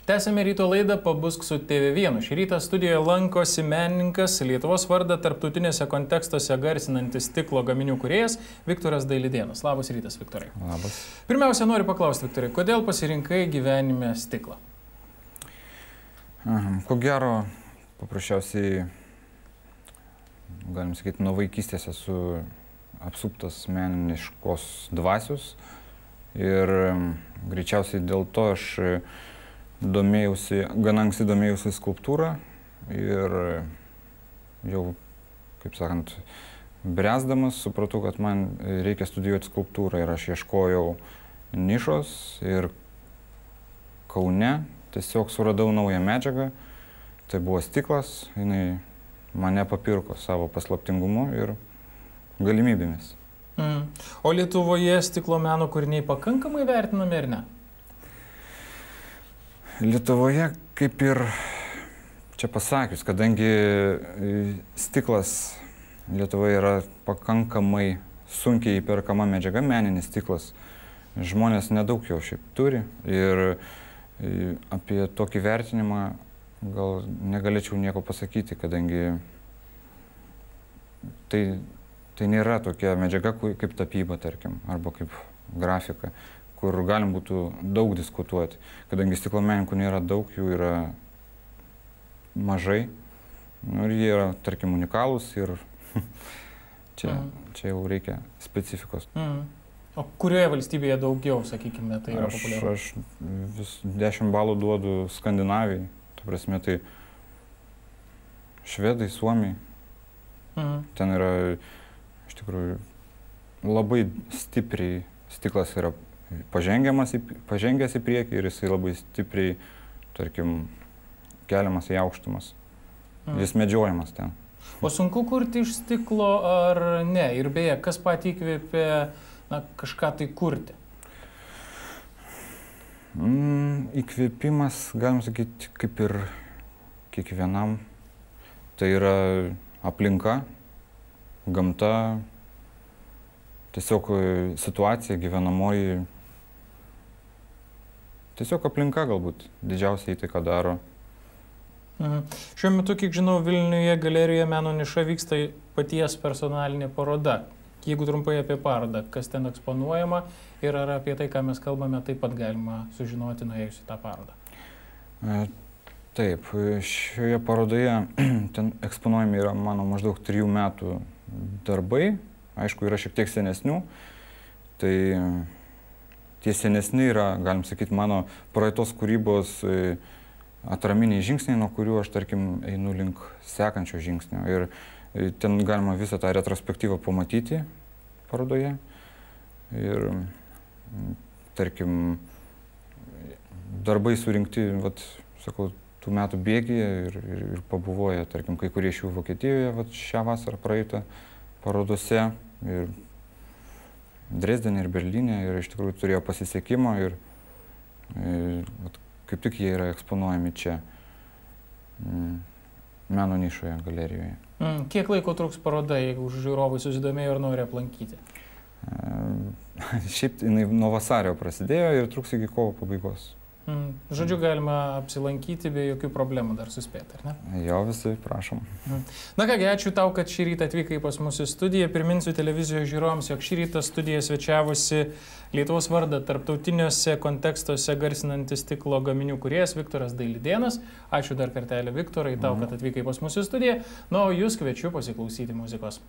Tęsime ryto laidą Pabusk su TV1. Šį rytą studijoje lankosi menininkas, Lietuvos vardą tarptautinėse kontekstuose garsinantis stiklo gaminių kūrėjas Viktoras Dailidėnas. Labas rytas, Viktorai. Labas. Pirmiausia, noriu paklausti, Viktorai, kodėl pasirinkai gyvenime stiklą? Ko gero, paprasčiausiai, galim sakyti, nuo vaikystės esu apsuptas meniniškos dvasios ir greičiausiai dėl to aš gan anksti domėjausi skulptūrą ir jau, kaip sakant, bręsdamas supratau, kad man reikia studijuoti skulptūrą ir aš ieškojau nišos ir Kaune tiesiog suradau naują medžiagą, tai buvo stiklas, jinai mane papirko savo paslaptingumu ir galimybėmis. O Lietuvoje stiklo meno kūriniai pakankamai vertinami ar ne? Lietuvoje, kaip ir čia pasakius, kadangi stiklas Lietuvoje yra pakankamai sunkiai įperkama medžiaga, meninis stiklas, žmonės nedaug jo šiaip turi ir apie tokį vertinimą gal negalėčiau nieko pasakyti, kadangi tai nėra tokia medžiaga kaip tapyba, tarkim, arba kaip grafika, kur galim būtų daug diskutuoti. Kadangi stiklo menininkų nėra daug, jų yra mažai, ir jie yra, tarkim, unikalūs ir čia jau reikia specifikos. O kurioje valstybėje daugiau, sakykime, tai yra populiaru? Aš vis 10 balų duodu Skandinavijai, ta prasme, tai švedai, suomiai. Ten yra, iš tikrųjų, labai stipriai stiklas yra pažengęs į priekį ir jisai labai stipriai, tarkim, keliamas į aukštumas. Jis medžiojamas ten. O sunku kurti iš stiklo ar ne? Ir beje, kas patį įkvėpė kažką tai kurti? Įkvėpimas, galim sakyti, kaip ir kiekvienam. Tai yra aplinka, gamta, tiesiog situacija, gyvenamoji. Tiesiog aplinka galbūt didžiausiai įtaką daro. Šiuo metu, kiek žinau, Vilniuje galerijoje Meno niša vyksta paties personalinė paroda. Jeigu trumpai apie parodą, kas ten eksponuojama ir ar apie tai, ką mes kalbame, taip pat galima sužinoti nuėjus į tą parodą. Taip, šioje parodoje ten eksponuojami yra mano maždaug 3 metų darbai. Aišku, yra šiek tiek senesnių. Tai tie senesni yra, galim sakyti, mano praeitos kūrybos atraminiai žingsniai, nuo kurių aš, tarkim, einu link sekančio žingsnio. Ir ten galima visą tą retrospektyvą pamatyti parodoje. Ir, tarkim, darbai surinkti, sakau, tų metų bėgyje ir pabuvoja, tarkim, kai kurie iš jų Vokietijoje šią vasarą praeitą parodose. Ir Dresdene ir Berlyne ir iš tikrųjų turėjo pasisekimo ir kaip tik jie yra eksponuojami čia Meno nišoje galerijoje. Kiek laiko truks paroda, jeigu žiūrovai susidomėjo ir nori aplankyti? Šiaip jinai nuo vasario prasidėjo ir truks iki kovo pabaigos. Žodžiu, galima apsilankyti be jokių problemų dar suspėti, ar ne? Jo, visi, prašom. Na kągi, ačiū tau, kad šį rytą atvykai pas mus į studiją. Priminsiu televizijos žiūrovams, jog šį rytą studijoje svečiavosi Lietuvos vardą tarptautiniuose kontekstuose garsinantis stiklo gaminių kūrėjas Viktoras Dailidėnas. Ačiū dar kartelį, Viktorai, tau, kad atvykai pas mus į studiją. Na, o jūs kviečiu pasiklausyti muzikos.